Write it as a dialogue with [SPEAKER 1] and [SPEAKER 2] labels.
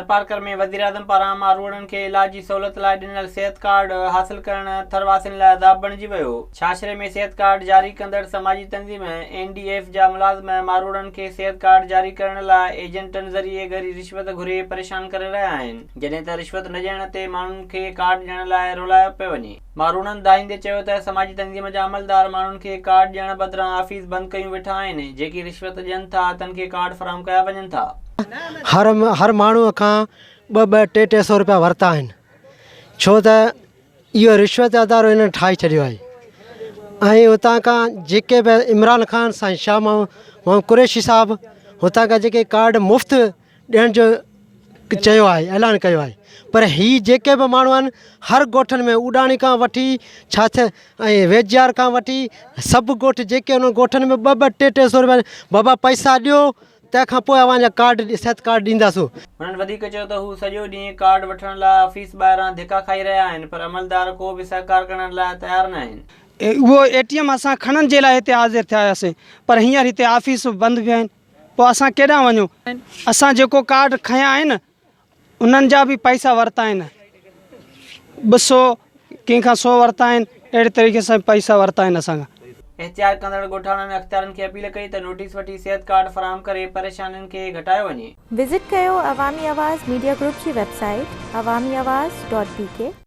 [SPEAKER 1] थरपारकर में वज़ीर आज़म पारां मारूड़नि खे इलाज जी सहूलियत लाइ ॾिनल सिहत कार्ड हासिल करण थरवासियुनि लाइ अदाब बणिजी वियो। छाछरे में सिहत कार्ड जारी कंदड़ समाजी तंज़ीम NDF जा मुलाज़िम मारूड़नि खे सिहत कार्ड जारी करण लाइ एजेंटनि ज़रिए गरी रिश्वत घुरे परेशान करे रहिया आहिनि, जॾहिं त रिश्वत न ॾियण ते माण्हुनि खे कार्ड ॾियण लाइ रुलायो पियो वञे। मारूड़नि दाहींदे चयो त समाजी तंज़ीम जा अमलदार माण्हुनि खे कार्ड ॾियण बदिरां ऑफिस बंदि कयूं वेठा आहिनि। जेकी रिश्वत ॾियनि था तन खे कार्ड फराहम कया वञनि था।
[SPEAKER 2] हर माण्हूअ खां 200-300 रुपया वरिता आहिनि, छो त इहो रिश्वत अदारो हिननि ठाहे छॾियो आहे। ऐं हुतां खां जेके बि इमरान ख़ान साईं शाह मोहम्मद कुरैशी साहब हुतां खां जेके कार्ड मुफ़्त ॾियण जो चयो आहे, ऐलान कयो आहे, पर हीअ जेके बि माण्हू आहिनि हर ॻोठनि में उॾाणी खां वठी ऐं वेझियार खां वठी सभु ॻोठ जेके उन ॻोठनि में 200-300 रुपया बाबा पैसा ॾियो तंहिंखां पोइ अव्हांजा कार्ड सिहत कार्ड ॾींदासूं।
[SPEAKER 1] हुननि वधीक चयो त हू सॼो ॾींहुं कार्ड वठण लाइ ऑफिस ॿाहिरां धिका खाई रहिया आहिनि, पर अमलदार को बि सहकार करण लाइ तयारु न आहिनि।
[SPEAKER 3] उहो ATM असां खणण जे लाइ हिते हाज़िर थिया हुआसीं, पर हींअर हिते ऑफिस बंदि पिया आहिनि, पोइ असां केॾांहुं वञूं। असां जेको कार्ड खयां आहिनि उन्हनि जा बि पैसा वरिता आहिनि, 200 कंहिंखां 100 वरिता आहिनि, अहिड़े तरीक़े सां पैसा वरिता आहिनि असां खां।
[SPEAKER 1] एहतियात कंदड़ ॻोठाणनि अख़्तियारनि खे अपील कई त नोटिस वठी सिहत कार्ड फराहम करे परेशानियुनि खे घटायो वञे।
[SPEAKER 4] विज़िट कयो अवामी आवाज़ मीडिया ग्रुप जी वेबसाइट awamiawaz.pk।